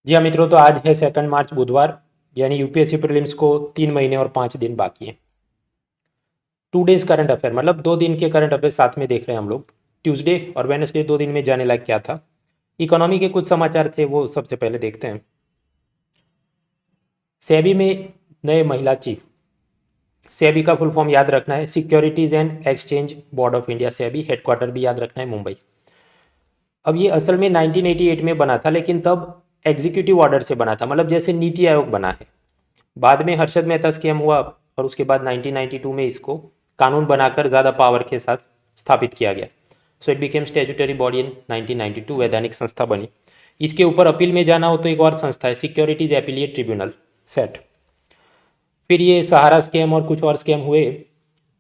जी हाँ मित्रों, तो आज है 2 मार्च बुधवार, यानी यूपीएससी प्रीलिम्स को 3 महीने और 5 दिन बाकी हैं। 2 डेज करंट अफेयर, मतलब 2 दिन के करंट अफेयर साथ में देख रहे हैं हम लोग। ट्यूसडे और वेनसडे 2 दिन में जाने लायक क्या था। इकोनॉमी के कुछ समाचार थे, वो सबसे पहले देखते हैं। सेबी में नए महिला चीफ। सेबी का फुल फॉर्म याद रखना है, securities and exchange board of India. SEBI headquarter भी याद रखना है, मुंबई। अब ये असल में 1988 में बना था, लेकिन तब एग्जीक्यूटिव ऑर्डर से बना था, मतलब जैसे नीति आयोग बना है। बाद में हर्षद मेहता स्कैम हुआ और उसके बाद 1992 में इसको कानून बनाकर ज़्यादा पावर के साथ स्थापित किया गया। So it became statutory body in 1992, वैधानिक संस्था बनी। इसके ऊपर अपील में जाना हो तो एक और संस्था है, सिक्योरिटीज एपीलिएट ट्रिब्यूनल, सेट। फिर ये सहारा स्कैम और कुछ और स्कैम हुए।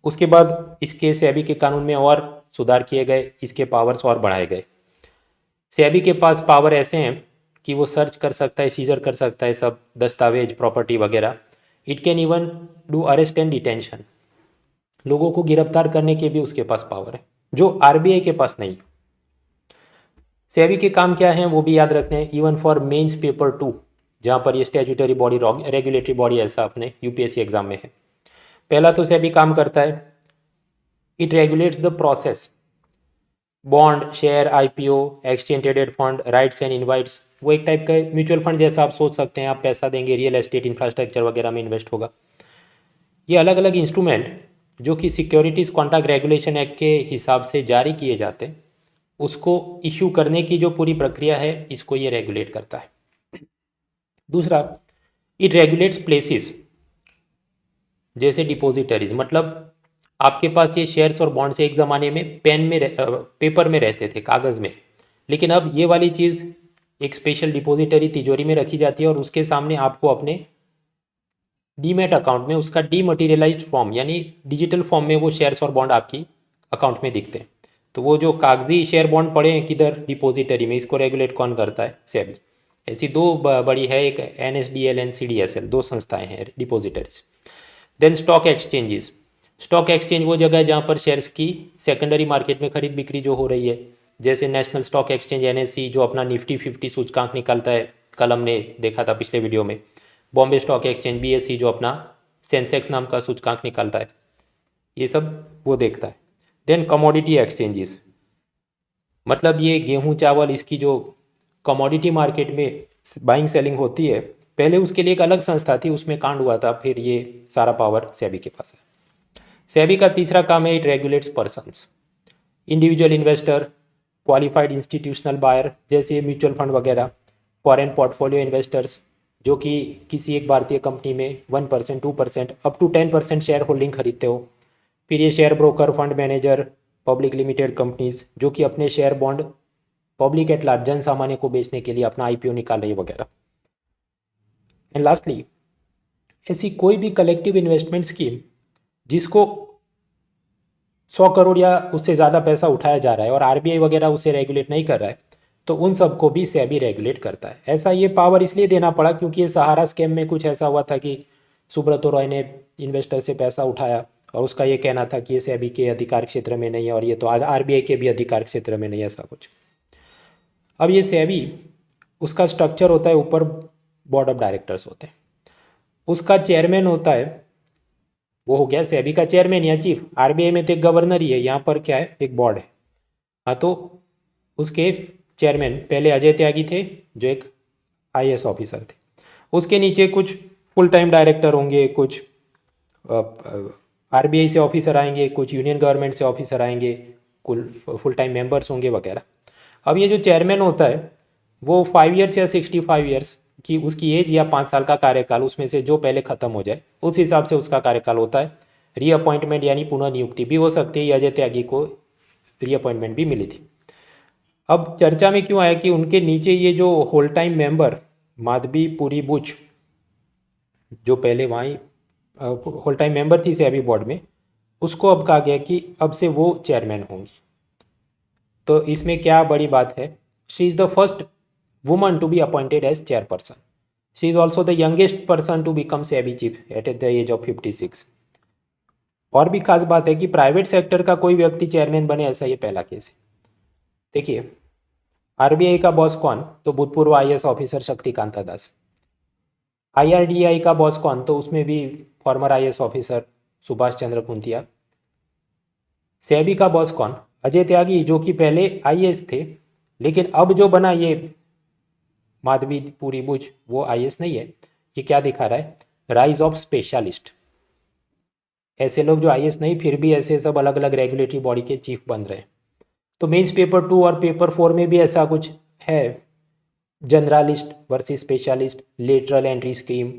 उसके बाद इसके सेबी के कानून में और सुधार किए गए, इसके पावर्स और बढ़ाए गए। सेबी के पास पावर ऐसे हैं कि वो सर्च कर सकता है, सीजर कर सकता है सब दस्तावेज, प्रॉपर्टी वगैरह। It can even do arrest and detention, लोगों को गिरफ्तार करने के भी उसके पास पावर है, जो आरबीआई के पास नहीं। सेबी के काम क्या हैं वो भी याद रखने हैं। इवन फॉर मेंस पेपर 2, जहाँ पर ये स्टैट्यूटरी बॉडी, रेगुलेटरी बॉडी ऐसा अपने यूपीएससी एग्जाम में है। पहला तो सेबी काम करता है, it regulates the process, bond, share, IPO, exchange traded fund, rights and invites. वो एक टाइप का म्यूचुअल फंड जैसा आप सोच सकते हैं। आप पैसा देंगे, रियल एस्टेट, इंफ्रास्ट्रक्चर वगैरह में इन्वेस्ट होगा। ये अलग अलग इंस्ट्रूमेंट जो कि सिक्योरिटीज़ कॉन्ट्रैक्ट रेगुलेशन एक्ट के हिसाब से जारी किए जाते हैं, उसको इशू करने की जो पूरी प्रक्रिया है, इसको ये रेगुलेट करता है। दूसरा, इट रेगुलेट्स प्लेसेस, जैसे डिपॉजिटरीज। मतलब आपके पास ये शेयर्स और बॉन्ड्स एक ज़माने में पेपर में रहते थे, कागज़ में। लेकिन अब ये वाली चीज़ एक स्पेशल डिपॉजिटरी, तिजोरी में रखी जाती है और उसके सामने आपको अपने डीमेट अकाउंट में उसका डीमटेरियलाइज्ड फॉर्म, यानी डिजिटल फॉर्म में वो शेयर्स और बॉन्ड आपकी अकाउंट में दिखते हैं। तो वो जो कागजी शेयर बॉन्ड पड़े हैं किधर, डिपॉजिटरी में, इसको रेगुलेट कौन करता है? सेबी। ऐसी दो बड़ी है, एक एनएसडीएल एंड सीडीएसएल, दो संस्थाएं हैं depositories. Then stock exchanges. Stock exchange वो जगह है जहाँ पर शेयर्स की सेकेंडरी मार्केट में खरीद बिक्री जो हो रही है। जैसे नेशनल स्टॉक एक्सचेंज एनएससी, जो अपना निफ्टी 50 सूचकांक निकालता है, कल हमने देखा था पिछले वीडियो में। बॉम्बे स्टॉक एक्सचेंज बीएससी, जो अपना सेंसेक्स नाम का सूचकांक निकालता है, ये सब वो देखता है। देन कमोडिटी एक्सचेंजेस, मतलब ये गेहूं, चावल, इसकी जो कमोडिटी मार्केट में बाइंग सेलिंग होती है, पहले उसके लिए एक अलग संस्था थी, उसमें कांड हुआ था, फिर ये सारा पावर सेबी के पास है। सेबी का तीसरा काम है, it regulates persons, individual investor, qualified institutional buyer, जैसे म्यूचुअल फंड वगैरह, फॉरेन पोर्टफोलियो इन्वेस्टर्स, जो कि किसी एक भारतीय कंपनी में 1%, 2%, अप टू 10% शेयर होल्डिंग खरीदते हो। फिर ये share broker, fund manager, public limited companies, जो कि अपने share bond public at large, जन सामान्य को बेचने के लिए अपना आईपीओ निकाल रही है वगैरह। एंड लास्टली, ऐसी कोई भी कलेक्टिव इन्वेस्टमेंट स्कीम जिसको 100 करोड़ या उससे ज़्यादा पैसा उठाया जा रहा है और आरबीआई वगैरह उसे रेगुलेट नहीं कर रहा है, तो उन सबको भी सेबी रेगुलेट करता है। ऐसा ये पावर इसलिए देना पड़ा क्योंकि ये सहारा स्कैम में कुछ ऐसा हुआ था कि सुब्रतो रॉय ने इन्वेस्टर से पैसा उठाया और उसका ये कहना था कि ये सेबी के अधिकार क्षेत्र में नहीं है और ये तो आरबीआई के भी अधिकार क्षेत्र में नहीं है, ऐसा कुछ। अब ये सेबी, उसका स्ट्रक्चर होता है, ऊपर बोर्ड ऑफ डायरेक्टर्स होते हैं, उसका चेयरमैन होता है, वो हो गया सेबी का चेयरमैन या चीफ। आरबीआई में तो एक गवर्नर ही है, यहाँ पर क्या है, एक बोर्ड है। हाँ, तो उसके चेयरमैन पहले अजय त्यागी थे, जो एक आईएएस ऑफिसर थे। उसके नीचे कुछ फुल टाइम डायरेक्टर होंगे, कुछ आरबीआई से ऑफिसर आएंगे, कुछ यूनियन गवर्नमेंट से ऑफिसर आएंगे, कुल फुल टाइम मेंबर्स होंगे वगैरह। अब ये जो चेयरमैन होता है, वो 5 ईयर्स या 65 ईयर्स की उसकी एज या 5 साल का कार्यकाल, उसमें से जो पहले ख़त्म हो जाए उस हिसाब से उसका कार्यकाल होता है। रीअपॉइंटमेंट यानी पुनः नियुक्ति भी हो सकती है। अजय त्यागी को रीअपॉइंटमेंट भी मिली थी। अब चर्चा में क्यों आया कि उनके नीचे ये जो whole time member Madhabi Puri Buch, जो पहले वहीं होल टाइम मेंबर थी सेबी बोर्ड में, उसको अब कहा गया कि अब से वो चेयरमैन होंगी। तो इसमें क्या बड़ी बात है, she is the first woman to be appointed as chairperson. She is also the youngest person to become SEBI chief at the age of 56। और भी खास बात है कि प्राइवेट सेक्टर का कोई व्यक्ति चेयरमैन बने, ऐसा ये पहला केस है। देखिए, आरबीआई का बॉस कौन? तो भूतपूर्व आईएएस ऑफिसर शक्तिकांता दास। आईआरडीआई का बॉस कौन? तो उसमें भी farmer IAS officer Subhash Chandra Khuntia. SEBI का बॉस कौन? अजय त्यागी, जो कि पहले आईएएस थे, लेकिन अब जो बना ये माधवी पुरी बुच, वो आईएएस नहीं है। ये क्या दिखा रहा है? Rise of specialist. ऐसे लोग जो आईएएस नहीं, फिर भी ऐसे सब अलग अलग रेगुलेटरी बॉडी के चीफ बन रहे हैं। तो मेंस पेपर 2 और पेपर 4 में भी ऐसा कुछ है, generalist versus specialist, lateral entry scheme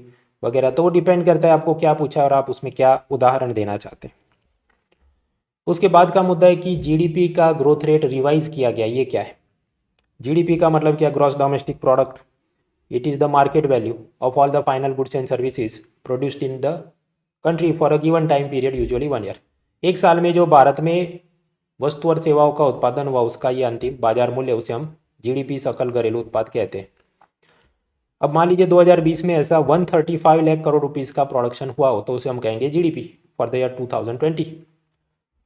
वगैरह। तो वो डिपेंड करता है आपको क्या पूछा और आप उसमें क्या उदाहरण देना चाहते हैं। उसके बाद का मुद्दा है कि जीडीपी का ग्रोथ रेट रिवाइज किया गया। ये क्या है? जीडीपी का मतलब क्या? Gross domestic product. It is the market value of all the final goods and services produced in the country for a given time period, usually 1 year. एक साल में जो भारत में वस्तु और सेवाओं का उत्पादन हुआ, उसका ये अंतिम बाजार मूल्य, उसे हम जीडीपी, सकल घरेलू उत्पाद कहते हैं। अब मान लीजिए 2020 में ऐसा 135 लाख करोड़ रुपीस का प्रोडक्शन हुआ हो, तो उसे हम कहेंगे जीडीपी फॉर द ईयर 2020।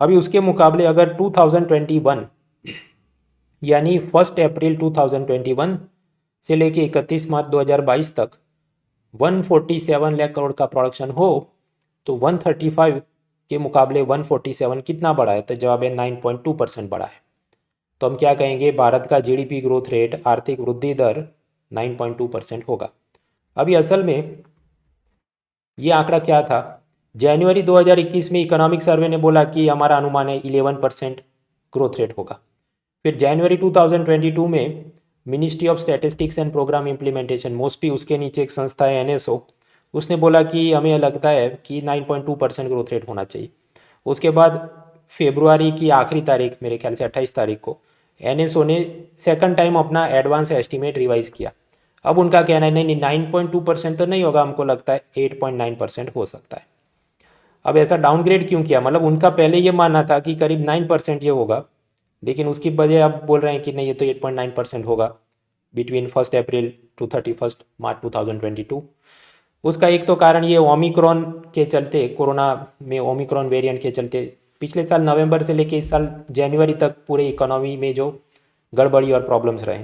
अभी उसके मुकाबले अगर 2021 यानी 1 अप्रैल 2021 से लेके 31 मार्च 2022 तक 147 लाख करोड़ का प्रोडक्शन हो, तो 135 के मुकाबले 147 कितना बढ़ा है? तो जवाब है 9.2% बढ़ा है। तो हम क्या कहेंगे? भारत का जीडीपी ग्रोथ रेट, आर्थिक वृद्धि दर 9.2% होगा। अभी असल में ये आंकड़ा क्या था? जनवरी 2021 में इकोनॉमिक सर्वे ने बोला कि हमारा अनुमान है 11% ग्रोथ रेट होगा। फिर जनवरी 2022 में ministry of statistics and programme implementation, MoSPI, उसके नीचे एक संस्था है एनएसओ, उसने बोला कि हमें लगता है कि 9.2% ग्रोथ रेट होना चाहिए। उसके बाद फेब्रुआरी की आखिरी तारीख, मेरे ख्याल से 28 तारीख को, एनएसओ ने सेकंड टाइम अपना एडवांस एस्टीमेट रिवाइज किया। अब उनका कहना है नहीं 9.2% तो नहीं होगा, हमको लगता है 8.9% हो सकता है। अब ऐसा डाउनग्रेड क्यों किया? मतलब उनका पहले ये मानना था कि करीब 9% ये होगा, लेकिन उसकी बजाय अब बोल रहे हैं कि नहीं, ये तो 8.9% होगा बिटवीन 1 अप्रैल टू 31 मार्च 2022। उसका एक तो कारण ये ओमिक्रॉन के चलते, कोरोना में ओमिक्रॉन वेरिएंट के चलते पिछले साल नवंबर से लेके इस साल जनवरी तक पूरे इकोनॉमी में जो गड़बड़ी और प्रॉब्लम्स रहे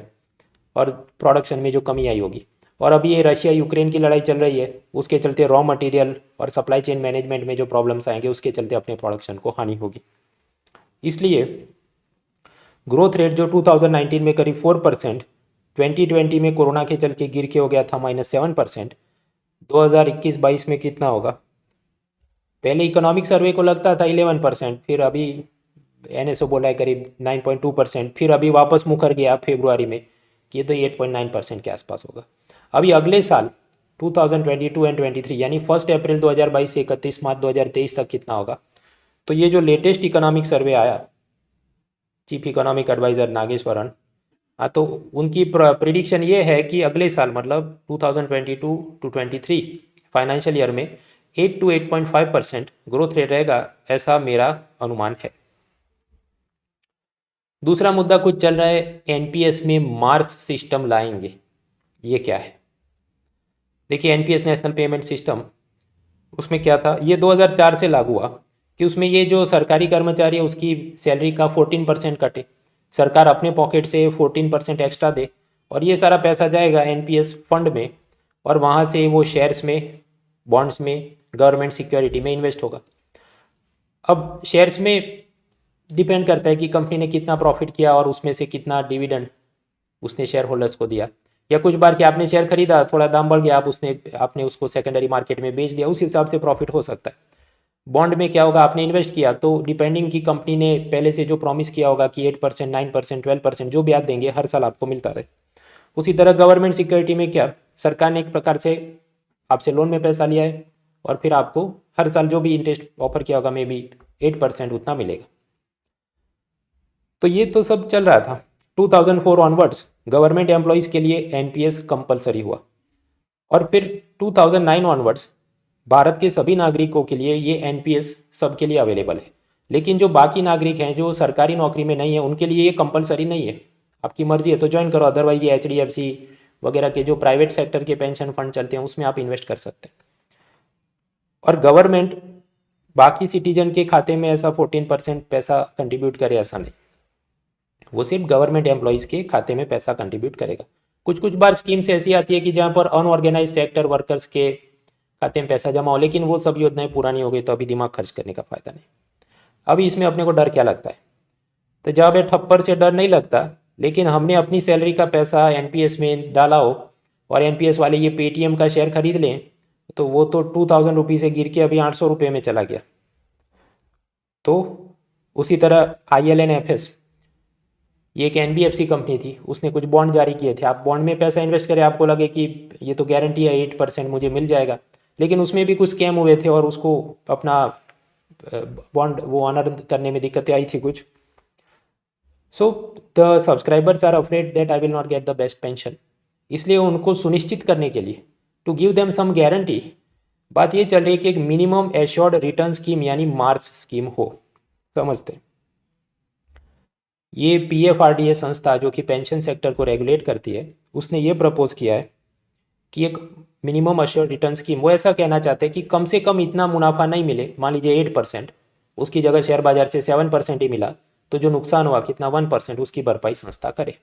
और प्रोडक्शन में जो कमी आई होगी। और अभी ये रशिया यूक्रेन की लड़ाई चल रही है, उसके चलते रॉ मटेरियल और सप्लाई चेन मैनेजमेंट में जो प्रॉब्लम्स आएंगे, उसके चलते अपने प्रोडक्शन को हानि होगी। इसलिए ग्रोथ रेट जो 2019 में करीब 4%, 2020 में कोरोना के चल के गिर के हो गया था -7%, 2021-22 में कितना होगा? पहले इकोनॉमिक सर्वे को लगता था 11%, फिर अभी एनएसओ बोला है करीब 9.2%, फिर अभी वापस मुकर गया फेब्रुआरी में कि ये तो 8.9% के आसपास होगा। अभी अगले साल 2022 एंड 23 यानी 1 अप्रैल 2022 से 31 मार्च 2023 तक कितना होगा? तो ये जो लेटेस्ट इकोनॉमिक सर्वे आया, चीफ इकोनॉमिक एडवाइजर नागेश्वरन, हाँ, तो उनकी प्रिडिक्शन ये है कि अगले साल मतलब 2022 टू 23 फाइनेंशियल ईयर में 8 to 8.5% ग्रोथ रेट रहेगा, ऐसा मेरा अनुमान है। दूसरा मुद्दा कुछ चल रहा है, एनपीएस में मार्स सिस्टम लाएंगे। ये क्या है? देखिए, एनपीएस नेशनल पेमेंट सिस्टम, उसमें क्या था, ये 2004 से लागू हुआ कि उसमें ये जो सरकारी कर्मचारी है उसकी सैलरी का 14% कटे, सरकार अपने पॉकेट से 14% एक्स्ट्रा दे, और ये सारा पैसा जाएगा एनपीएस फंड में, और वहाँ से वो शेयर्स में, बॉन्ड्स में, गवर्नमेंट सिक्योरिटी में इन्वेस्ट होगा। अब शेयर्स में डिपेंड करता है कि कंपनी ने कितना प्रॉफिट किया और उसमें से कितना डिविडेंड उसने शेयर होल्डर्स को दिया, या कुछ बार कि आपने शेयर खरीदा, थोड़ा दाम बढ़ गया, आपने उसको सेकेंडरी मार्केट में बेच दिया, उस हिसाब से प्रॉफिट हो सकता है। बॉन्ड में क्या होगा, आपने इन्वेस्ट किया तो डिपेंडिंग की कंपनी ने पहले से जो प्रॉमिस किया होगा कि 8%, 9%, 12% जो ब्याज देंगे हर साल आपको मिलता रहे। उसी तरह गवर्नमेंट सिक्योरिटी में क्या, सरकार ने एक प्रकार से आपसे लोन में पैसा लिया है और फिर आपको हर साल जो भी इंटरेस्ट ऑफर किया होगा मे बी 8% उतना मिलेगा। तो ये तो सब चल रहा था। 2004 ऑनवर्ड्स गवर्नमेंट एम्प्लॉयज़ के लिए एनपीएस कंपलसरी हुआ, और फिर 2009 ऑनवर्ड्स भारत के सभी नागरिकों के लिए ये एनपीएस सबके लिए अवेलेबल है। लेकिन जो बाकी नागरिक हैं जो सरकारी नौकरी में नहीं है, उनके लिए ये कंपलसरी नहीं है। आपकी मर्जी है तो ज्वाइन करो, अदरवाइज ये एचडीएफसी वगैरह के जो प्राइवेट सेक्टर के पेंशन फंड चलते हैं उसमें आप इन्वेस्ट कर सकते हैं। और गवर्नमेंट बाकी सिटीजन के खाते में ऐसा 14% पैसा कंट्रीब्यूट करे, ऐसा नहीं। वो सिर्फ गवर्नमेंट एम्प्लॉयज़ के खाते में पैसा कंट्रीब्यूट करेगा। कुछ कुछ बार स्कीम्स ऐसी आती है कि जहाँ पर अनऑर्गेनाइज सेक्टर वर्कर्स के खाते में पैसा जमा हो, लेकिन वो सब योजनाएं पुरानी हो गई तो अभी दिमाग खर्च करने का फ़ायदा नहीं। अभी इसमें अपने को डर क्या लगता है? तो जब ये ठप्पर से डर नहीं लगता, लेकिन हमने अपनी सैलरी का पैसा एनपीएस में डाला हो और एनपीएस वाले ये पेटीएम का शेयर खरीद लें, तो वो तो 2000 रुपये से गिर के अभी 800 रुपये में चला गया। तो उसी तरह ILNFS, ये एक एनबीएफसी कंपनी थी, उसने कुछ बॉन्ड जारी किए थे। आप बॉन्ड में पैसा इन्वेस्ट करें, आपको लगे कि ये तो गारंटी है 8% मुझे मिल जाएगा, लेकिन उसमें भी कुछ स्कैम हुए थे और उसको अपना बॉन्ड वो ऑनर करने में दिक्कतें आई थी कुछ। So the subscribers are afraid that I will not get the best pension, इसलिए उनको सुनिश्चित करने के लिए to give them some guarantee, बात ये चल रही है कि एक मिनिमम एश्योर्ड रिटर्न स्कीम यानी मार्स स्कीम हो। समझते हैं, ये PFRDA संस्था जो कि पेंशन सेक्टर को रेगुलेट करती है, उसने ये प्रपोज किया है कि एक मिनिमम एश्योर्ड रिटर्न स्कीम, वो ऐसा कहना चाहते हैं कि कम से कम इतना मुनाफा नहीं मिले, मान लीजिए 8%, उसकी जगह शेयर बाजार से 7% ही मिला, तो जो नुकसान हुआ कितना 1%, उसकी भरपाई संस्था करे।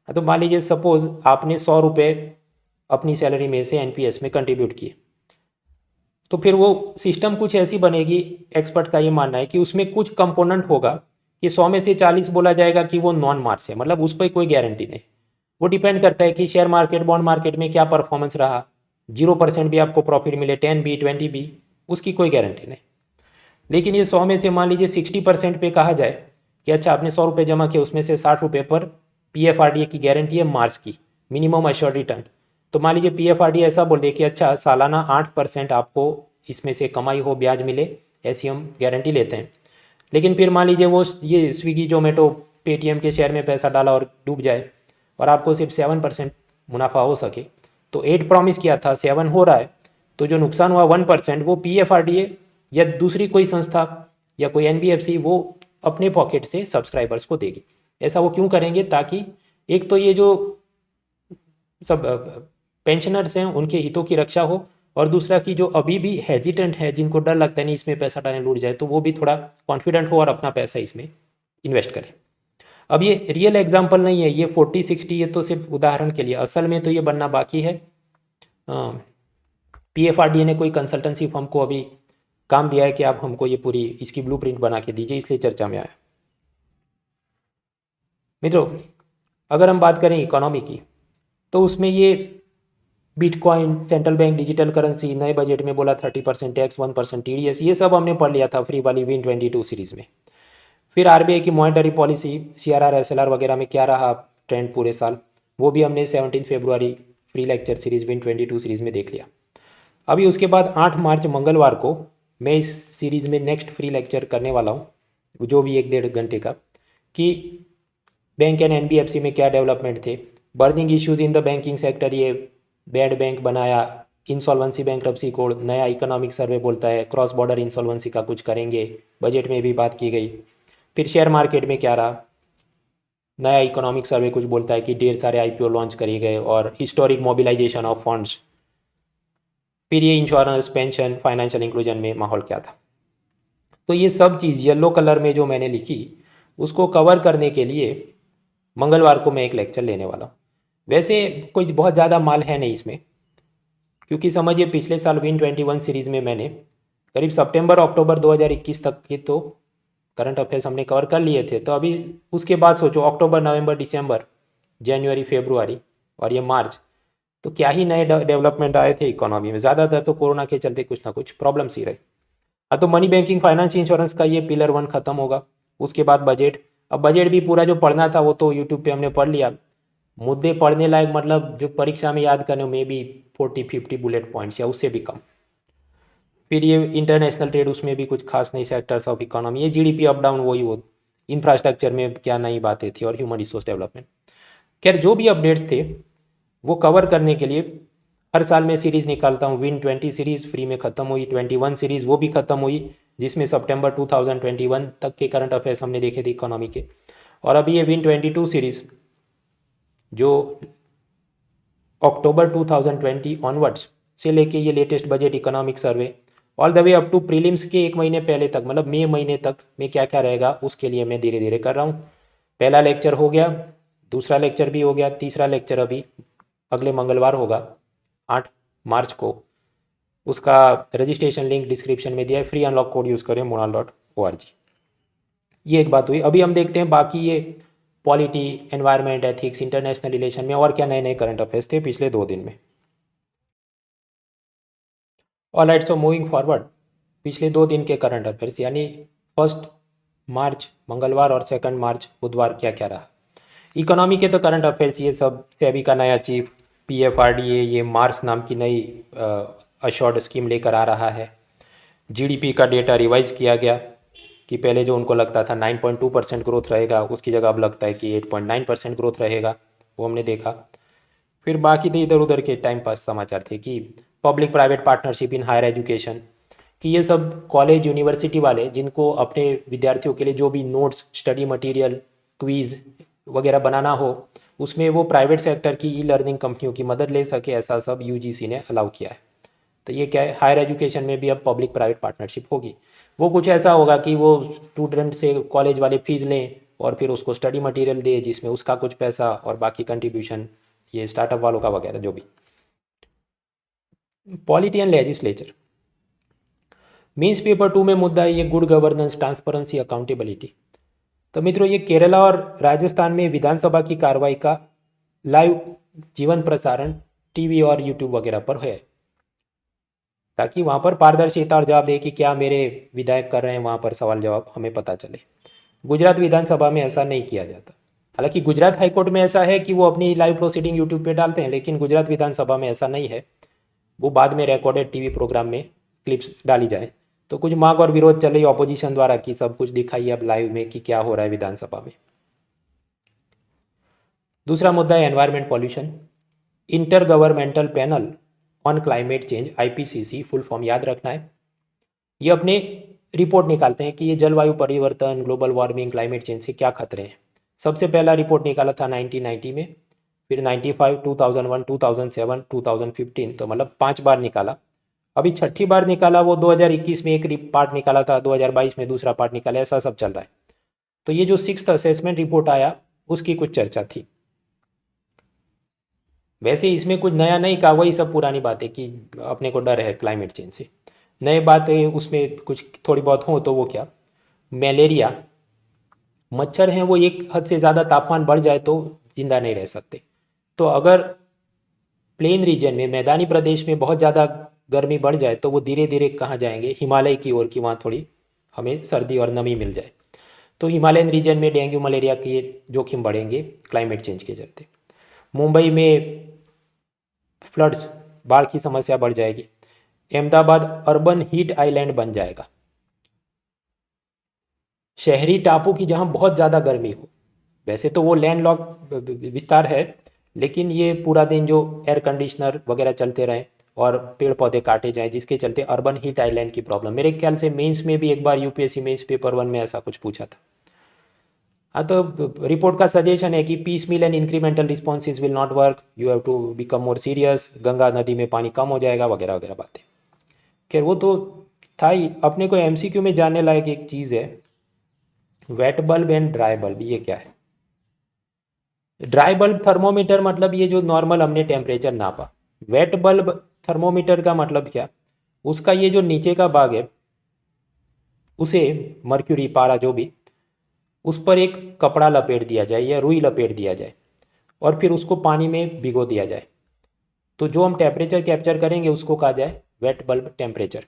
तो मान लीजिए सपोज आपने 100 रुपये अपनी सैलरी में से एनपीएस में कंट्रीब्यूट किए, तो फिर वो सिस्टम कुछ ऐसी बनेगी, एक्सपर्ट का ये मानना है कि उसमें कुछ कंपोनेंट होगा कि 100 में से 40 बोला जाएगा कि वो नॉन मार्क्स है, मतलब उस पर कोई गारंटी नहीं। वो डिपेंड करता है कि शेयर मार्केट बॉन्ड मार्केट में क्या परफॉर्मेंस रहा, 0% भी आपको प्रॉफिट मिले, 10 भी 20 भी, उसकी कोई गारंटी नहीं। लेकिन ये 100 में से मान लीजिए 60% पे कहा जाए कि अच्छा आपने 100 रुपये जमा किए, उसमें से 60 रुपये पर PFRDA की गारंटी है मार्च की, मिनिमम एश्योर्ड रिटर्न। तो मान लीजिए PFRDA ऐसा बोल दे कि अच्छा सालाना 8% आपको इसमें से कमाई हो, ब्याज मिले, ऐसी हम गारंटी लेते हैं। लेकिन फिर मान लीजिए वो ये स्विगी जोमेटो पेटीएम के शेयर में पैसा डाला और डूब जाए और आपको सिर्फ 7% मुनाफा हो सके, तो 8 प्रॉमिस किया था, 7 हो रहा है, तो जो नुकसान हुआ 1%, वो PFRDA या दूसरी कोई संस्था या कोई NBFC वो अपने पॉकेट से सब्सक्राइबर्स को देगी। ऐसा वो क्यों करेंगे? ताकि एक तो ये जो सब पेंशनर्स हैं उनके हितों की रक्षा हो, और दूसरा कि जो अभी भी हेजिटेंट है, जिनको डर लगता है नहीं इसमें पैसा डालने लूट जाए, तो वो भी थोड़ा कॉन्फिडेंट हो और अपना पैसा इसमें इन्वेस्ट करे। अब ये रियल एग्जाम्पल नहीं है, ये 40-60, ये तो सिर्फ उदाहरण के लिए, असल में तो ये बनना बाकी है। PFRDA ने कोई कंसल्टेंसी फर्म को अभी काम दिया है कि आप हमको ये पूरी इसकी ब्लूप्रिंट बना के दीजिए, इसलिए चर्चा में आया। मित्रों, अगर हम बात करें इकोनॉमी की, तो उसमें ये bitcoin, central bank digital currency, नए बजट में बोला 30% टैक्स, 1% TDS, ये सब हमने पढ़ लिया था फ्री वाली Win22 सीरीज़ में। फिर RBI की मॉनेटरी पॉलिसी, CRR SLR वगैरह में क्या रहा ट्रेंड पूरे साल, वो भी हमने 17 फरवरी free lecture series Win22 series में देख लिया। अभी उसके बाद 8 मार्च मंगलवार को मैं इस सीरीज़ में नेक्स्ट फ्री लेक्चर करने वाला हूँ, जो भी 1-1.5 घंटे का, कि बैंक एंड NBFC में क्या डेवलपमेंट थे, burning issues in the banking sector, ये बैड बैंक बनाया, इंसॉल्वेंसी बैंक्रप्सी कोड, नया इकोनॉमिक सर्वे बोलता है क्रॉस बॉर्डर इंसॉल्वेंसी का कुछ करेंगे, बजट में भी बात की गई। फिर शेयर मार्केट में क्या रहा, नया इकोनॉमिक सर्वे कुछ बोलता है कि ढेर सारे IPO लॉन्च करे गए और हिस्टोरिक मोबिलाइजेशन ऑफ फंड्स। फिर ये इंश्योरेंस, पेंशन, फाइनेंशियल इंक्लूजन में माहौल क्या था। तो ये सब चीज़ येलो कलर में जो मैंने लिखी, उसको कवर करने के लिए मंगलवार को मैं एक लेक्चर लेने वाला हूँ। वैसे कोई बहुत ज़्यादा माल है नहीं इसमें, क्योंकि समझिए पिछले साल Win21 सीरीज़ में मैंने करीब सितंबर अक्टूबर 2021 तक के तो करंट अफेयर्स हमने कवर कर लिए थे। तो अभी उसके बाद सोचो अक्टूबर, नवंबर, दिसंबर, जनवरी, फरवरी और ये मार्च, तो क्या ही नए डेवलपमेंट आए थे इकोनॉमी में। ज़्यादातर तो कोरोना के चलते कुछ ना कुछ प्रॉब्लम्स ही रहे। हाँ, तो मनी बैंकिंग, फाइनेंस, इंश्योरेंस का ये पिलर 1 खत्म होगा। उसके बाद बजट। अब बजट भी पूरा जो पढ़ना था वो तो यूट्यूब पे हमने पढ़ लिया। मुद्दे पढ़ने लायक मतलब जो परीक्षा में याद करने में भी 40-50 बुलेट पॉइंट्स या उससे भी कम। फिर ये इंटरनेशनल ट्रेड, उसमें भी कुछ खास नहीं, सेक्टर्स ऑफ इकोनॉमी, ये GDP अप डाउन वही वो, इंफ्रास्ट्रक्चर में क्या नई बातें थी और ह्यूमन रिसोर्स डेवलपमेंट। खैर जो भी अपडेट्स थे वो कवर करने के लिए हर साल मैं सीरीज़ निकालता हूँ। Win20 सीरीज़ फ्री में ख़त्म हुई, 21 सीरीज़ वो भी ख़त्म हुई, जिसमें सितंबर 2021 तक के करंट अफेयर्स हमने देखे थे इकोनॉमी के। और अभी ये Win22 सीरीज़ जो अक्टूबर 2020 ऑनवर्ड्स से लेके ये latest budget economic survey all the way up to prelims के 1 महीने पहले तक, मतलब मई महीने तक में क्या क्या रहेगा उसके लिए मैं धीरे धीरे कर रहा हूँ। पहला लेक्चर हो गया, दूसरा लेक्चर भी हो गया, तीसरा लेक्चर अभी अगले मंगलवार होगा 8 मार्च को। उसका रजिस्ट्रेशन लिंक डिस्क्रिप्शन में दिया है। फ्री अनलॉक कोड यूज़ करें monal.org। ये एक बात हुई। अभी हम देखते हैं बाकी ये polity, environment, ethics, international relation में और क्या नए नए करंट अफेयर्स थे पिछले 2 दिन में। ऑलराइट, सो मूविंग फॉरवर्ड, पिछले 2 दिन के करंट अफेयर्स यानी 1 मार्च मंगलवार और 2 मार्च बुधवार क्या क्या रहा। इकोनॉमी के तो करंट अफेयर्स ये सब, सेबी का नया चीफ, पीएफआरडीए ये मार्स नाम की नई अशोर्ड स्कीम लेकर आ रहा है। जीडीपी का डेटा रिवाइज किया गया कि पहले जो उनको लगता था 9.2% ग्रोथ रहेगा, उसकी जगह अब लगता है कि 8.9% ग्रोथ रहेगा, वो हमने देखा। फिर बाकी तो इधर उधर के टाइम पास समाचार थे कि public private partnership in higher education, कि ये सब कॉलेज यूनिवर्सिटी वाले जिनको अपने विद्यार्थियों के लिए जो भी नोट्स, स्टडी मटेरियल, क्विज़ वगैरह बनाना हो, उसमें वो प्राइवेट सेक्टर की ई लर्निंग कंपनियों की मदद ले सके, ऐसा सब यूजीसी ने अलाउ किया है। तो ये क्या है, हायर एजुकेशन में भी अब पब्लिक प्राइवेट पार्टनरशिप होगी। वो कुछ ऐसा होगा कि वो स्टूडेंट से कॉलेज वाले फीस लें और फिर उसको स्टडी मटेरियल दे, जिसमें उसका कुछ पैसा और बाकी कंट्रीब्यूशन ये स्टार्टअप वालों का वगैरह जो भी। Polity and legislature, means paper 2 में मुद्दा है ये गुड गवर्नेंस, ट्रांसपेरेंसी, अकाउंटेबिलिटी। तो मित्रों, ये केरला और राजस्थान में विधानसभा की कार्रवाई का लाइव जीवन प्रसारण टीवी और यूट्यूब वगैरह पर है, ताकि वहाँ पर पारदर्शिता और जवाब दे कि क्या मेरे विधायक कर रहे हैं, वहाँ पर सवाल जवाब हमें पता चले। गुजरात विधानसभा में ऐसा नहीं किया जाता। हालांकि गुजरात हाईकोर्ट में ऐसा है कि वो अपनी लाइव प्रोसीडिंग यूट्यूब पे डालते हैं, लेकिन गुजरात विधानसभा में ऐसा नहीं है। वो बाद में रिकॉर्डेड टीवी प्रोग्राम में क्लिप्स डाली जाए। तो कुछ मांग और विरोध चल रही ऑपोजिशन द्वारा कि सब कुछ दिखाइए अब लाइव में कि क्या हो रहा है विधानसभा में। दूसरा मुद्दा है environment pollution. Inter governmental panel on climate change, IPCC full form याद रखना है। ये अपने रिपोर्ट निकालते हैं कि ये जलवायु परिवर्तन, ग्लोबल वार्मिंग, क्लाइमेट चेंज से क्या खतरे हैं। सबसे पहला रिपोर्ट निकाला था 1990 में, फिर 95, 2001, 2007, 2015, तो मतलब 5 बार निकाला। अभी 6ठी बार निकाला, वो 2021 में एक पार्ट निकाला था, 2022 में दूसरा पार्ट निकाला, ऐसा सब चल रहा है। तो ये जो 6th असेसमेंट रिपोर्ट आया उसकी कुछ चर्चा थी। वैसे इसमें कुछ नया नहीं कहा, वही सब पुरानी बातें कि अपने को डर है क्लाइमेट चेंज से। नए बातें उसमें कुछ थोड़ी बहुत हो तो वो क्या, मलेरिया, मच्छर हैं वो एक हद से ज़्यादा तापमान बढ़ जाए तो जिंदा नहीं रह सकते। तो अगर प्लेन रीजन में, मैदानी प्रदेश में बहुत ज़्यादा गर्मी बढ़ जाए तो वो धीरे धीरे कहाँ जाएंगे, हिमालय की ओर, की वहाँ थोड़ी हमें सर्दी और नमी मिल जाए। तो हिमालयन रीजन में डेंगू मलेरिया के जोखिम बढ़ेंगे क्लाइमेट चेंज के चलते। मुंबई में फ्लड्स, बाढ़ की समस्या बढ़ जाएगी। अहमदाबाद अर्बन हीट आइलैंड बन जाएगा, शहरी टापू की जहाँ बहुत ज़्यादा गर्मी हो। वैसे तो वो लैंड लॉक विस्तार है, लेकिन ये पूरा दिन जो एयर कंडीशनर वगैरह चलते रहें और पेड़ पौधे काटे जाएं, जिसके चलते अर्बन हीट आइलैंड की प्रॉब्लम। मेरे ख्याल से मेंस में भी एक बार यूपीएससी मेंस पेपर 1 में ऐसा कुछ पूछा था। हाँ, तो रिपोर्ट का सजेशन है कि piecemeal and incremental responses will not work, you have to become more serious, Ganga नदी में पानी कम हो जाएगा वगैरह वगैरह बातें। खैर वो तो था ही। अपने को एमसीक्यू में जानने लायक एक चीज़ है, wet bulb and dry bulb, ये क्या है। ड्राई बल्ब थर्मोमीटर मतलब ये जो नॉर्मल हमने टेम्परेचर नापा। वेट बल्ब थर्मोमीटर का मतलब क्या, उसका ये जो नीचे का भाग है उसे मर्क्यूरी, पारा जो भी, उस पर एक कपड़ा लपेट दिया जाए या रुई लपेट दिया जाए और फिर उसको पानी में भिगो दिया जाए। तो जो हम टेम्परेचर कैप्चर करेंगे उसको कहा जाए वेट बल्ब टेम्परेचर।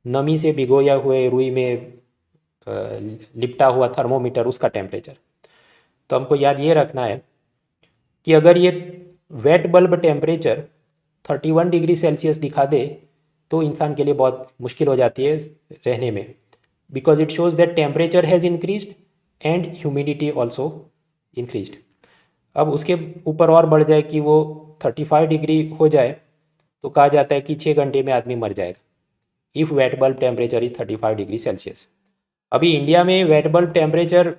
नमी से भिगोया हुए रुई में लिपटा हुआ थर्मोमीटर, उसका टेम्परेचर। तो हमको याद ये रखना है कि अगर ये wet bulb temperature 31 degree Celsius दिखा दे तो इंसान के लिए बहुत मुश्किल हो जाती है रहने में, because it shows that temperature has increased and humidity also increased. अब उसके ऊपर और बढ़ जाए कि वो 35 डिग्री हो जाए तो कहा जाता है कि 6 घंटे में आदमी मर जाएगा, if wet bulb temperature is 35 degree Celsius. अभी इंडिया में वेट बल्ब टेम्परेचर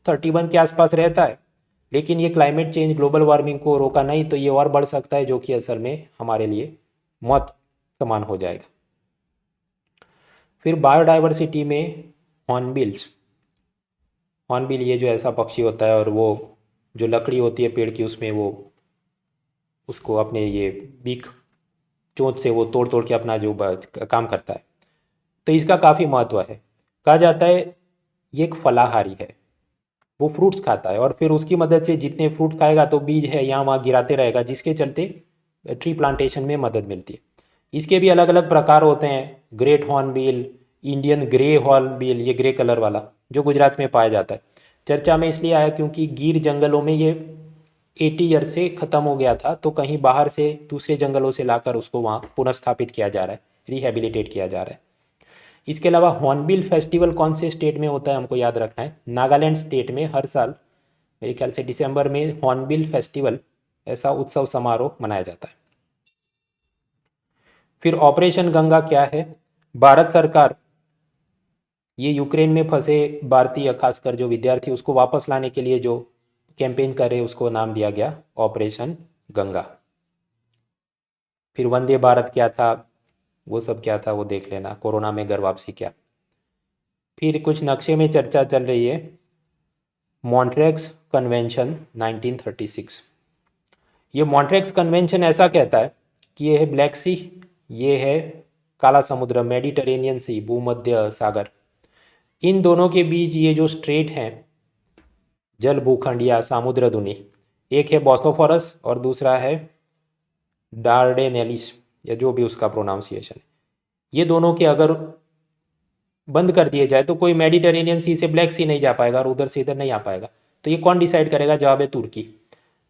31 के आसपास रहता है, लेकिन ये क्लाइमेट चेंज, ग्लोबल वार्मिंग को रोका नहीं तो ये और बढ़ सकता है, जो कि असल में हमारे लिए मौत समान हो जाएगा। फिर बायोडाइवर्सिटी में हॉर्नबिल्स, हॉर्नबिल ये जो ऐसा पक्षी होता है और वो जो लकड़ी होती है पेड़ की उसमें वो उसको अपने ये बीक चोंच से वो तोड़ तोड़ के अपना जो काम करता है। तो इसका काफ़ी महत्व है। कहा जाता है ये एक फलाहारी है, वो फ्रूट्स खाता है और फिर उसकी मदद से जितने फ्रूट खाएगा तो बीज है यहाँ वहाँ गिराते रहेगा, जिसके चलते ट्री प्लांटेशन में मदद मिलती है। इसके भी अलग अलग प्रकार होते हैं, great hornbill, Indian grey hornbill, ये ग्रे कलर वाला जो गुजरात में पाया जाता है। चर्चा में इसलिए आया क्योंकि गिर जंगलों में ये 80 ईयर से ख़त्म हो गया था, तो कहीं बाहर से दूसरे जंगलों से लाकर उसको वहाँ पुनर्स्थापित किया जा रहा है, रिहेबिलिटेट किया जा रहा है। इसके अलावा हॉर्नबिल फेस्टिवल कौन से स्टेट में होता है हमको याद रखना है, नागालैंड स्टेट में हर साल मेरे ख्याल से दिसंबर में हॉर्नबिल फेस्टिवल ऐसा उत्सव समारोह मनाया जाता है। फिर ऑपरेशन गंगा क्या है? भारत सरकार ये यूक्रेन में फंसे भारतीय खासकर जो विद्यार्थी उसको वापस लाने के लिए जो कैंपेन करे उसको नाम दिया गया ऑपरेशन गंगा। फिर वंदे भारत क्या था, वो सब क्या था वो देख लेना, कोरोना में घर वापसी क्या। फिर कुछ नक्शे में चर्चा चल रही है, मॉन्ट्रेक्स कन्वेंशन 1936। ये मॉन्ट्रेक्स कन्वेंशन ऐसा कहता है कि ये है ब्लैक सी, ये है काला समुद्र, मेडिटेरेनियन सी, भूमध्य सागर, इन दोनों के बीच ये जो स्ट्रेट हैं जल भूखंड या सामुद्र धुनी, एक है बॉस्फोरस और दूसरा है डार्डेनेलिस या जो भी उसका प्रोनाउंसिएशन है, ये दोनों के अगर बंद कर दिए जाए तो कोई मेडिटेरेनियन सी से ब्लैक सी नहीं जा पाएगा और उधर से इधर नहीं आ पाएगा। तो ये कौन डिसाइड करेगा? जवाब है तुर्की।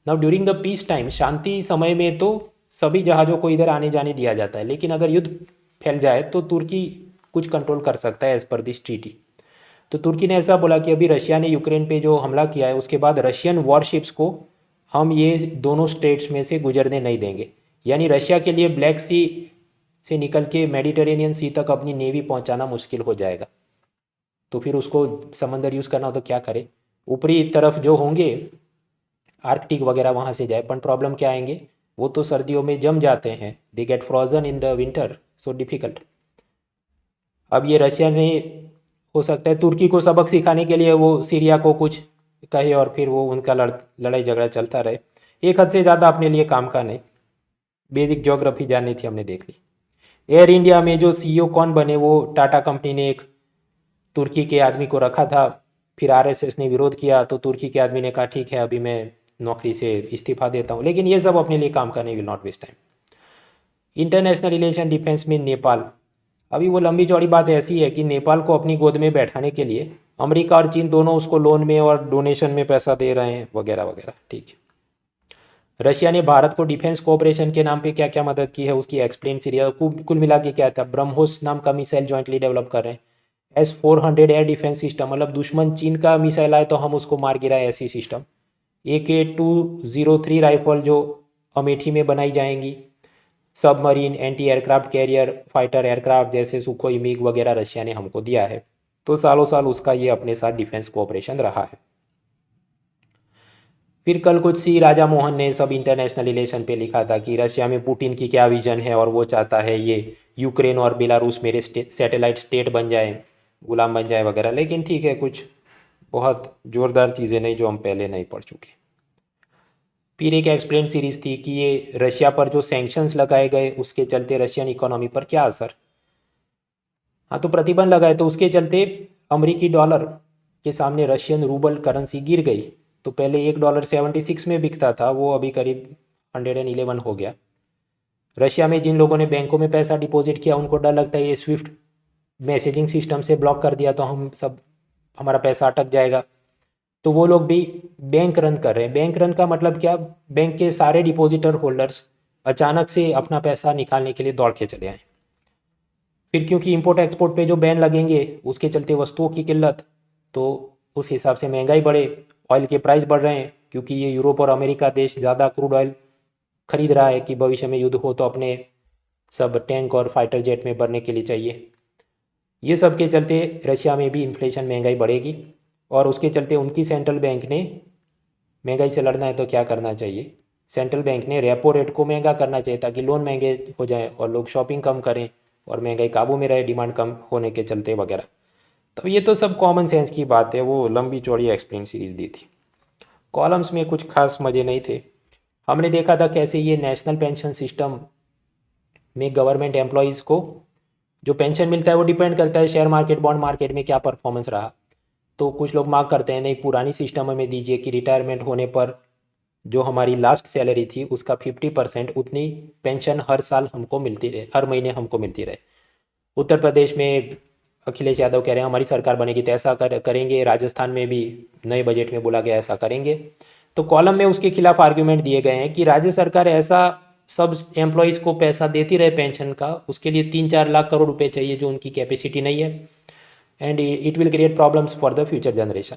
Now during the peace time, शांति समय में तो सभी जहाज़ों को इधर आने जाने दिया जाता है, लेकिन अगर युद्ध फैल जाए तो तुर्की कुछ कंट्रोल कर सकता है एज पर दिस ट्रीटी। तो तुर्की ने ऐसा बोला कि अभी रशिया ने यूक्रेन पे जो हमला किया है उसके बाद रशियन वॉरशिप्स को हम ये दोनों स्टेट्स में से गुजरने नहीं देंगे, यानी रशिया के लिए ब्लैक सी से निकल के मेडिटेरेनियन सी तक अपनी नेवी पहुंचाना मुश्किल हो जाएगा। तो फिर उसको समंदर यूज़ करना हो तो क्या करे? ऊपरी तरफ जो होंगे आर्कटिक वगैरह वहाँ से जाए, पर प्रॉब्लम क्या आएंगे, वो तो सर्दियों में जम जाते हैं, they get frozen in the winter, so difficult. अब ये रशिया ने हो सकता है तुर्की को सबक सिखाने के लिए वो सीरिया को कुछ कहे और फिर वो उनका लड़ाई झगड़ा चलता रहे। एक हद से ज़्यादा अपने लिए काम का नहीं, बेसिक ज्योग्राफी जाननी थी हमने देख ली। एयर इंडिया में जो सीईओ कौन बने, वो टाटा कंपनी ने एक तुर्की के आदमी को रखा था, फिर आरएसएस ने विरोध किया तो तुर्की के आदमी ने कहा ठीक है अभी मैं नौकरी से इस्तीफा देता हूँ, लेकिन ये सब अपने लिए काम का नहीं, will not waste time. International relation defence में नेपाल, अभी वो लंबी चौड़ी बात ऐसी है कि नेपाल को अपनी गोद में बैठाने के लिए अमेरिका और चीन दोनों उसको लोन में और डोनेशन में पैसा दे रहे हैं वगैरह वगैरह, ठीक है। रशिया ने भारत को डिफेंस कोऑपरेशन के नाम पे क्या क्या मदद की है उसकी एक्सप्लेन सीरीज, कुल मिला के क्या था, ब्रह्मोस नाम का मिसाइल जॉइंटली डेवलप कर रहे हैं, S-400 एयर डिफेंस सिस्टम, मतलब दुश्मन चीन का मिसाइल आए तो हम उसको मार गिराए ऐसी सिस्टम, AK-203 राइफल जो अमेठी में बनाई जाएंगी, submarine anti aircraft carrier fighter aircraft जैसे सुखोई मिग वगैरह रशिया ने हमको दिया है। तो सालों साल उसका ये अपने साथ डिफेंस कोऑपरेशन रहा है। फिर कल कुछ सी राजा मोहन ने सब इंटरनेशनल रिलेशन पे लिखा था कि रशिया में पुतिन की क्या विजन है और वो चाहता है ये यूक्रेन और बेलारूस मेरे सैटेलाइट स्टेट बन जाए, गुलाम बन जाए वगैरह, लेकिन ठीक है कुछ बहुत ज़ोरदार चीज़ें नहीं जो हम पहले नहीं पढ़ चुके। फिर एक एक्सप्लेन सीरीज थी कि ये रशिया पर जो सैंक्शंस लगाए गए उसके चलते रशियन इकोनॉमी पर क्या असर, हाँ तो प्रतिबंध लगाए तो उसके चलते अमेरिकी डॉलर के सामने रशियन रूबल करेंसी गिर गई। तो पहले $1 76 में बिकता था, वो अभी करीब 111 हो गया। रशिया में जिन लोगों ने बैंकों में पैसा डिपॉजिट किया उनको डर लगता है ये स्विफ्ट मैसेजिंग सिस्टम से ब्लॉक कर दिया तो हम सब हमारा पैसा अटक जाएगा, तो वो लोग भी बैंक रन कर रहे हैं। बैंक रन का मतलब क्या, बैंक के सारे डिपॉजिटर होल्डर्स अचानक से अपना पैसा निकालने के लिए दौड़ के चले आए। फिर क्योंकि इंपोर्ट एक्सपोर्ट पे जो बैन लगेंगे उसके चलते वस्तुओं की किल्लत, तो उस हिसाब से महंगाई बढ़े, ऑयल के प्राइस बढ़ रहे हैं क्योंकि ये यूरोप और अमेरिका देश ज़्यादा क्रूड ऑयल खरीद रहा है कि भविष्य में युद्ध हो तो अपने सब टैंक और फाइटर जेट में भरने के लिए चाहिए। ये सब के चलते रशिया में भी इन्फ्लेशन महंगाई बढ़ेगी और उसके चलते उनकी सेंट्रल बैंक ने महंगाई से लड़ना है तो क्या करना चाहिए, सेंट्रल बैंक ने रेपो रेट को महंगा करना चाहिए ताकि लोन महंगे हो जाएं और लोग शॉपिंग कम करें और महंगाई काबू में रहे डिमांड कम होने के चलते वगैरह। तो ये तो सब कॉमन सेंस की बात है, वो लंबी चौड़ी एक्सप्लेन सीरीज दी थी। कॉलम्स में कुछ खास मज़े नहीं थे। हमने देखा था कैसे ये नेशनल पेंशन सिस्टम में गवर्नमेंट एम्प्लॉयज़ को जो पेंशन मिलता है वो डिपेंड करता है शेयर मार्केट बॉन्ड मार्केट में क्या परफॉर्मेंस रहा। तो कुछ लोग मांग करते हैं नहीं पुरानी सिस्टम हमें दीजिए कि रिटायरमेंट होने पर जो हमारी लास्ट सैलरी थी उसका 50% उतनी पेंशन हर साल हमको मिलती रहे, हर महीने हमको मिलती रहे। उत्तर प्रदेश में अखिलेश यादव कह रहे हैं हमारी सरकार बनेगी तो ऐसा करेंगे। राजस्थान में भी नए बजट में बोला गया ऐसा करेंगे। तो कॉलम में उसके खिलाफ आर्ग्यूमेंट दिए गए हैं कि राज्य सरकार ऐसा सब एम्प्लॉयज़ को पैसा देती रहे पेंशन का, उसके लिए 3-4 लाख करोड़ रुपए चाहिए जो उनकी कैपेसिटी नहीं है, and it will create problems for the future generation.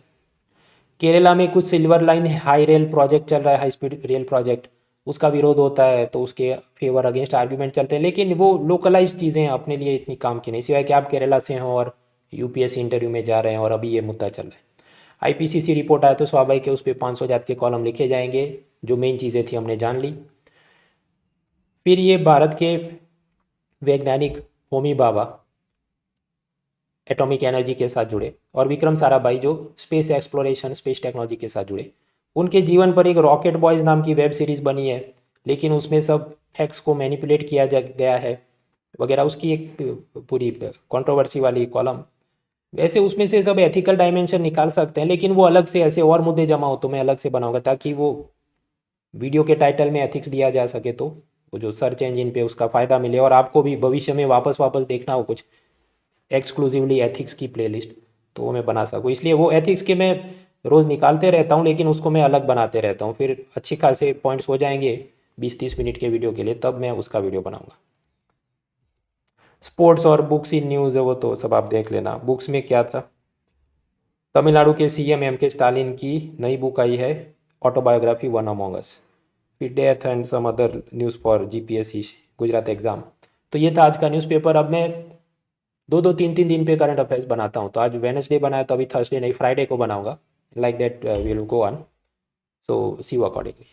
Kerala में कुछ silver line high rail project चल रहा है, हाई स्पीड रेल प्रोजेक्ट, उसका विरोध होता है तो उसके फेवर अगेंस्ट आर्ग्यूमेंट चलते हैं, लेकिन वो लोकलाइज चीज़ें अपने लिए इतनी काम की नहीं, सिवाय कि आप केरला से हो और यूपीएससी इंटरव्यू में जा रहे हैं और अभी ये मुद्दा चल रहा है। आईपीसीसी रिपोर्ट आया तो स्वाभाविक है उस पर 500 जात के कॉलम लिखे जाएंगे। जो मेन चीज़ें थी हमने जान ली। फिर ये भारत के वैज्ञानिक होमी भाभा एटॉमिक एनर्जी के साथ जुड़े और विक्रम साराभाई जो स्पेस एक्सप्लोरेशन स्पेस टेक्नोलॉजी के साथ जुड़े। उनके जीवन पर एक रॉकेट बॉयज़ नाम की वेब सीरीज़ बनी है, लेकिन उसमें सब फैक्ट्स को मैनिपुलेट किया गया है वगैरह, उसकी एक पूरी कंट्रोवर्सी वाली कॉलम। वैसे उसमें से सब एथिकल डायमेंशन निकाल सकते हैं, लेकिन वो अलग से ऐसे और मुद्दे जमा हो तो मैं अलग से बनाऊंगा ताकि वो वीडियो के टाइटल में एथिक्स दिया जा सके, तो वो जो सर्च इंजन पे उसका फ़ायदा मिले और आपको भी भविष्य में वापस वापस देखना हो कुछ एक्सक्लूसिवली एथिक्स की प्लेलिस्ट, तो वो मैं बना सकूँ। इसलिए वो एथिक्स के मैं रोज़ निकालते रहता हूँ, लेकिन उसको मैं अलग बनाते रहता हूँ। फिर अच्छी खासे पॉइंट्स हो जाएंगे 20-30 मिनट के वीडियो के लिए, तब मैं उसका वीडियो बनाऊँगा। स्पोर्ट्स और बुक्स इन न्यूज़ है वो तो सब आप देख लेना। बुक्स में क्या था, तमिलनाडु के सीएम एम के स्टालिन की नई बुक आई है ऑटोबायोग्राफी वन अमॉन्ग अस, फिर death and some other news for GPSC Gujarat exam. तो ये था आज का न्यूज़पेपर। अब मैं 2-2 3-3 दिन पे करंट अफेयर्स बनाता हूँ। तो आज वेनसडे बनाया तो अभी थर्सडे नहीं फ्राइडे को बनाऊंगा, like that will go on. So see you accordingly.